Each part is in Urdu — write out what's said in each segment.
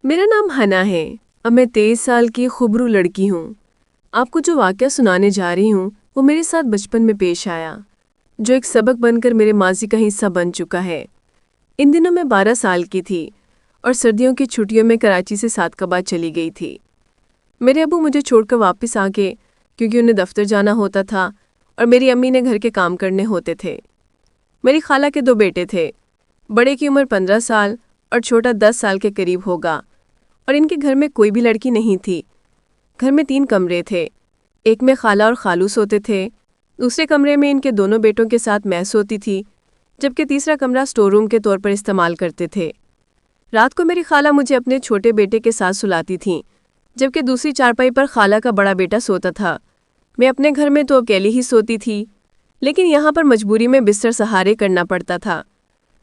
میرا نام ہنا ہے اور میں 23 سال کی خبرو لڑکی ہوں۔ آپ کو جو واقعہ سنانے جا رہی ہوں وہ میرے ساتھ بچپن میں پیش آیا، جو ایک سبق بن کر میرے ماضی کا حصہ بن چکا ہے۔ ان دنوں میں 12 سال کی تھی اور سردیوں کی چھٹیوں میں کراچی سے سعدکباد چلی گئی تھی۔ میرے ابو مجھے چھوڑ کر واپس آ گئے کیونکہ انہیں دفتر جانا ہوتا تھا اور میری امی نے گھر کے کام کرنے ہوتے تھے۔ میری خالہ کے 2 بیٹے تھے، بڑے کی عمر 15 سال اور چھوٹا 10 سال کے قریب ہوگا، اور ان کے گھر میں کوئی بھی لڑکی نہیں تھی۔ گھر میں 3 کمرے تھے، ایک میں خالہ اور خالو سوتے تھے، دوسرے کمرے میں ان کے دونوں بیٹوں کے ساتھ میں سوتی تھی، جبکہ تیسرا کمرہ اسٹور روم کے طور پر استعمال کرتے تھے۔ رات کو میری خالہ مجھے اپنے چھوٹے بیٹے کے ساتھ سلاتی تھیں، جبکہ دوسری چارپائی پر خالہ کا بڑا بیٹا سوتا تھا۔ میں اپنے گھر میں تو اکیلی ہی سوتی تھی، لیکن یہاں پر مجبوری میں بستر سہارے کرنا پڑتا تھا۔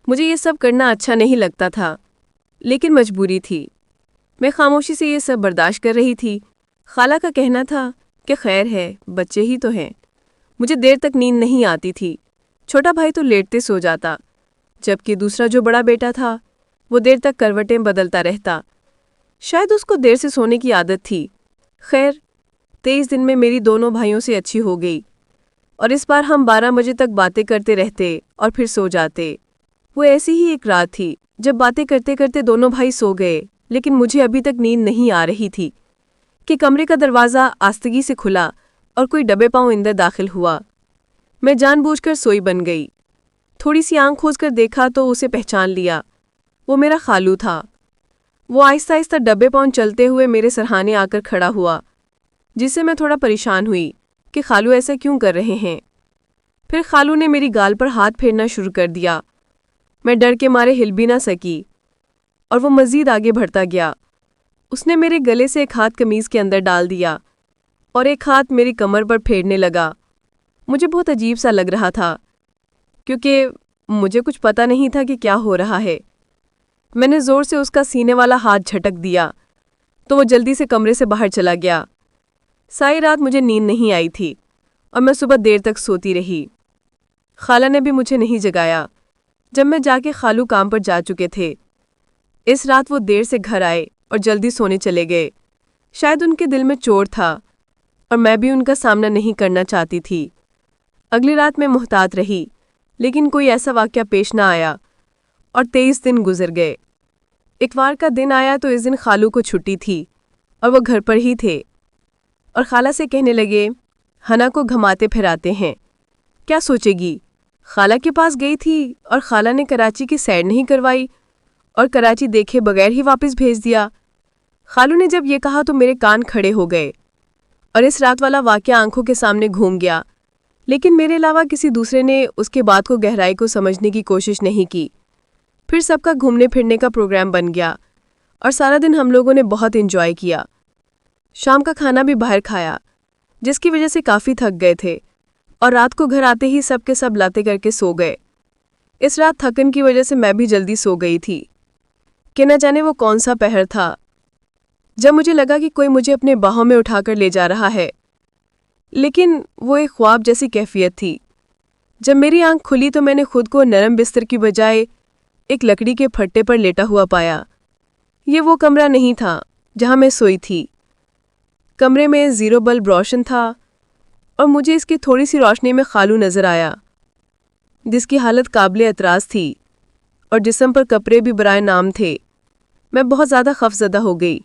مجھے یہ سب کرنا اچھا نہیں لگتا تھا، لیکن مجبوری تھی۔ میں خاموشی سے یہ سب برداشت کر رہی تھی۔ خالہ کا کہنا تھا کہ خیر ہے، بچے ہی تو ہیں۔ مجھے دیر تک نیند نہیں آتی تھی۔ چھوٹا بھائی تو لیٹتے سو جاتا، جبکہ دوسرا جو بڑا بیٹا تھا وہ دیر تک کروٹیں بدلتا رہتا۔ شاید اس کو دیر سے سونے کی عادت تھی۔ خیر، 23 دن میں میری دونوں بھائیوں سے اچھی ہو گئی، اور اس بار ہم 12 بجے تک باتیں کرتے رہتے اور پھر سو جاتے۔ وہ ایسی ہی ایک رات تھی جب باتیں کرتے کرتے دونوں بھائی سو گئے، لیکن مجھے ابھی تک نیند نہیں آ رہی تھی کہ کمرے کا دروازہ آستگی سے کھلا اور کوئی دبے پاؤں اندر داخل ہوا۔ میں جان بوجھ کر سوئی بن گئی۔ تھوڑی سی آنکھ کھول کر دیکھا تو اسے پہچان لیا۔ وہ میرا خالو تھا۔ وہ آہستہ آہستہ دبے پاؤں چلتے ہوئے میرے سرہانے آ کر کھڑا ہوا، جس سے میں تھوڑا پریشان ہوئی کہ خالو ایسا کیوں کر رہے ہیں۔ پھر خالو نے میری گال پر ہاتھ پھیرنا شروع کر دیا۔ میں ڈر کے مارے ہل بھی نہ سکی، اور وہ مزید آگے بڑھتا گیا۔ اس نے میرے گلے سے ایک ہاتھ قمیض کے اندر ڈال دیا اور ایک ہاتھ میری کمر پر پھیرنے لگا۔ مجھے بہت عجیب سا لگ رہا تھا، کیونکہ مجھے کچھ پتہ نہیں تھا کہ کیا ہو رہا ہے۔ میں نے زور سے اس کا سینے والا ہاتھ جھٹک دیا تو وہ جلدی سے کمرے سے باہر چلا گیا۔ ساری رات مجھے نیند نہیں آئی تھی اور میں صبح دیر تک سوتی رہی۔ خالہ نے بھی مجھے نہیں جگایا جب میں جا کے خالو کام پر جا چکے تھے۔ اس رات وہ دیر سے گھر آئے اور جلدی سونے چلے گئے۔ شاید ان کے دل میں چوٹ تھا اور میں بھی ان کا سامنا نہیں کرنا چاہتی تھی۔ اگلی رات میں محتاط رہی، لیکن کوئی ایسا واقعہ پیش نہ آیا اور 23 دن گزر گئے۔ اتوار کا دن آیا تو اس دن خالو کو چھٹی تھی اور وہ گھر پر ہی تھے، اور خالہ سے کہنے لگے، ہنا کو گھماتے پھراتے ہیں، کیا سوچے گی؟ خالہ کے پاس گئی تھی اور خالہ نے کراچی کی سیر نہیں کروائی اور کراچی دیکھے بغیر ہی واپس بھیج دیا۔ خالو نے جب یہ کہا تو میرے کان کھڑے ہو گئے اور اس رات والا واقعہ آنکھوں کے سامنے گھوم گیا، لیکن میرے علاوہ کسی دوسرے نے اس کے بات کو گہرائی کو سمجھنے کی کوشش نہیں کی۔ پھر سب کا گھومنے پھرنے کا پروگرام بن گیا اور سارا دن ہم لوگوں نے بہت انجوائے کیا۔ شام کا کھانا بھی باہر کھایا، جس کی وجہ سے کافی تھک گئے تھے، اور رات کو گھر آتے ہی سب کے سب لاتے کر کے سو گئے۔ اس رات تھکن کی وجہ سے میں بھی جلدی سو گئی تھی کہ نہ جانے وہ کون سا پہر تھا جب مجھے لگا کہ کوئی مجھے اپنے باہوں میں اٹھا کر لے جا رہا ہے، لیکن وہ ایک خواب جیسی کیفیت تھی۔ جب میری آنکھ کھلی تو میں نے خود کو نرم بستر کی بجائے ایک لکڑی کے پھٹے پر لیٹا ہوا پایا۔ یہ وہ کمرہ نہیں تھا جہاں میں سوئی تھی۔ کمرے میں 0 بلب روشن تھا اور مجھے اس کی تھوڑی سی روشنی میں خالو نظر آیا، جس کی حالت قابل اعتراض تھی اور جسم پر کپڑے بھی برائے نام تھے۔ میں بہت زیادہ خوفزدہ ہو گئی۔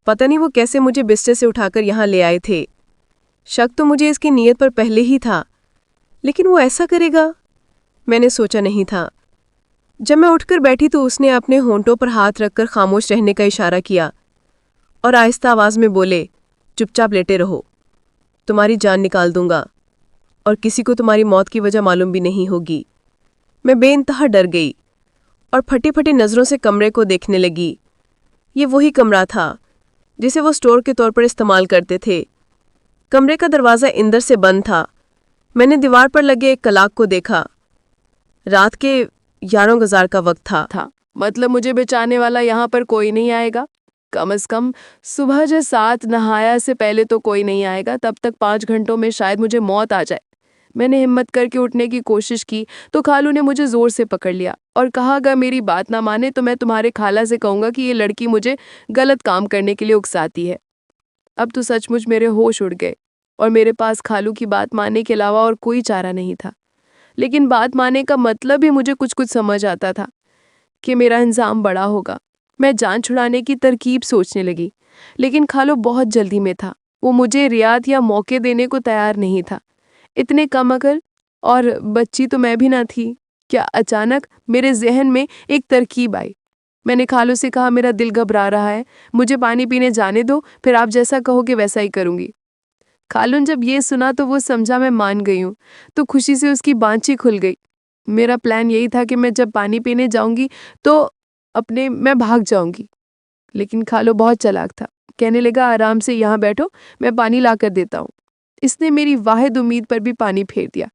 پتہ نہیں وہ کیسے مجھے بستر سے اٹھا کر یہاں لے آئے تھے۔ شک تو مجھے اس کی نیت پر پہلے ہی تھا، لیکن وہ ایسا کرے گا میں نے سوچا نہیں تھا۔ جب میں اٹھ کر بیٹھی تو اس نے اپنے ہونٹوں پر ہاتھ رکھ کر خاموش رہنے کا اشارہ کیا اور آہستہ آواز میں بولے، چپ چاپ لیٹے رہو، تمہاری جان نکال دوں گا اور کسی کو تمہاری موت کی وجہ معلوم بھی نہیں ہوگی۔ میں بے انتہا ڈر گئی اور پھٹی پھٹی نظروں سے کمرے کو دیکھنے لگی۔ یہ وہی کمرہ تھا جسے وہ اسٹور کے طور پر استعمال کرتے تھے۔ کمرے کا دروازہ اندر سے بند تھا۔ میں نے دیوار پر لگے ایک کلاک کو دیکھا۔ رات کے 11 گزار کا وقت تھا۔ مطلب مجھے بچانے والا یہاں پر کوئی نہیں آئے گا؟ کم از کم صبح جب 7 نہایا سے پہلے تو کوئی نہیں آئے گا، تب تک 5 گھنٹوں میں شاید مجھے موت آ جائے۔ میں نے ہمت کر کے اٹھنے کی کوشش کی تو خالو نے مجھے زور سے پکڑ لیا اور کہا اگر میری بات نہ مانے تو میں تمہارے خالہ سے کہوں گا کہ یہ لڑکی مجھے غلط کام کرنے کے لیے اکساتی ہے۔ اب تو سچ مچ میرے ہوش اڑ گئے اور میرے پاس خالو کی بات ماننے کے علاوہ اور کوئی چارہ نہیں تھا۔ لیکن بات ماننے کا مطلب ہی مجھے کچھ سمجھ آتا تھا کہ میرا انجام بڑا ہوگا۔ میں جان چھڑانے کی ترکیب سوچنے لگی، لیکن خالو بہت جلدی میں تھا۔ وہ مجھے رعایت یا موقع دینے کو تیار نہیں تھا۔ اتنے کم عقل اور بچی تو میں بھی نہ تھی کیا اچانک میرے ذہن میں ایک ترکیب آئی۔ میں نے خالو سے کہا میرا دل گھبرا رہا ہے، مجھے پانی پینے جانے دو، پھر آپ جیسا کہو گے ویسا ہی کروں گی۔ خالو نے جب یہ سنا تو وہ سمجھا میں مان گئی ہوں تو خوشی سے اس کی بانچی کھل گئی۔ میرا پلان یہی تھا کہ میں جب پانی پینے جاؤں گی تو میں بھاگ جاؤں گی، لیکن خالو بہت چالاک تھا۔ کہنے لگا آرام سے یہاں بیٹھو، میں پانی لا کر دیتا ہوں۔ اس نے میری واحد امید پر بھی پانی پھیر دیا۔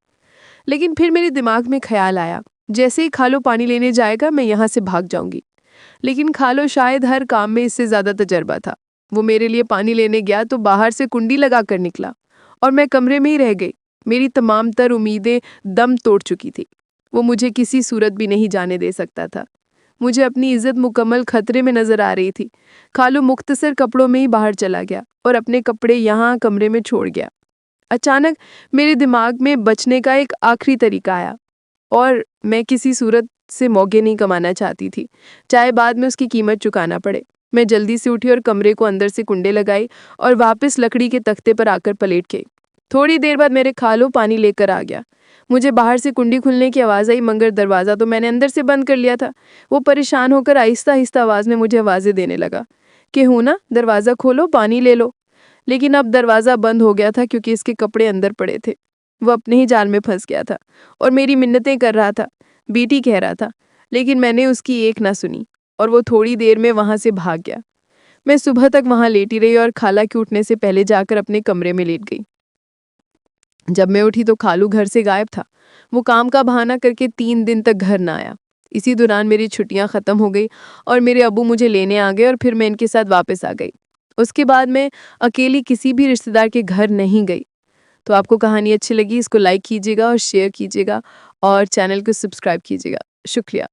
لیکن پھر میرے دماغ میں خیال آیا جیسے ہی خالو پانی لینے جائے گا میں یہاں سے بھاگ جاؤں گی۔ لیکن خالو شاید ہر کام میں اس سے زیادہ تجربہ تھا۔ وہ میرے لیے پانی لینے گیا تو باہر سے کنڈی لگا کر نکلا اور میں کمرے میں ہی رہ گئی۔ میری تمام تر امیدیں دم توڑ چکی تھی۔ وہ مجھے کسی صورت بھی نہیں جانے دے سکتا تھا۔ مجھے اپنی عزت مکمل خطرے میں نظر آ رہی تھی۔ خالو مختصر کپڑوں میں ہی باہر چلا گیا اور اپنے کپڑے یہاں کمرے میں چھوڑ گیا۔ اچانک میرے دماغ میں بچنے کا ایک آخری طریقہ آیا اور میں کسی صورت سے موقع نہیں کمانا چاہتی تھی، چاہے بعد میں اس کی قیمت چکانا پڑے۔ میں جلدی سے اٹھی اور کمرے کو اندر سے کنڈے لگائی اور واپس لکڑی کے تختے پر آ کر پلیٹ گئی۔ تھوڑی دیر بعد میرے خالو پانی لے کر آ گیا۔ مجھے باہر سے کنڈی کھلنے کی آواز آئی مگر دروازہ تو میں نے اندر سے بند کر لیا تھا۔ وہ پریشان ہو کر آہستہ آہستہ آواز میں مجھے آوازیں دینے لگا کہ ہوں نا دروازہ کھولو پانی لے لو۔ لیکن اب دروازہ بند ہو گیا تھا کیونکہ اس کے کپڑے اندر پڑے تھے۔ وہ اپنے ہی جال میں پھنس گیا تھا اور میری منتیں کر رہا تھا، بیٹی کہہ رہا تھا، لیکن میں نے اس کی ایک نہ سنی اور وہ تھوڑی دیر میں وہاں سے بھاگ گیا۔ میں صبح تک وہاں لیٹی رہی اور خالہ کے اٹھنے سے پہلے جا کر اپنے کمرے میں لیٹ گئی۔ جب میں اٹھی تو خالو گھر سے غائب تھا۔ وہ کام کا بہانہ کر کے 3 دن تک گھر نہ آیا۔ اسی دوران میری چھٹیاں ختم ہو گئی اور میرے ابو مجھے لینے آ گئے اور پھر میں ان کے ساتھ واپس آ گئی۔ اس کے بعد میں اکیلی کسی بھی رشتہ دار کے گھر نہیں گئی۔ تو آپ کو کہانی اچھی لگی اس کو لائک کیجیے گا اور شیئر کیجیے گا اور چینل کو سبسکرائب کیجیے گا۔ شکریہ۔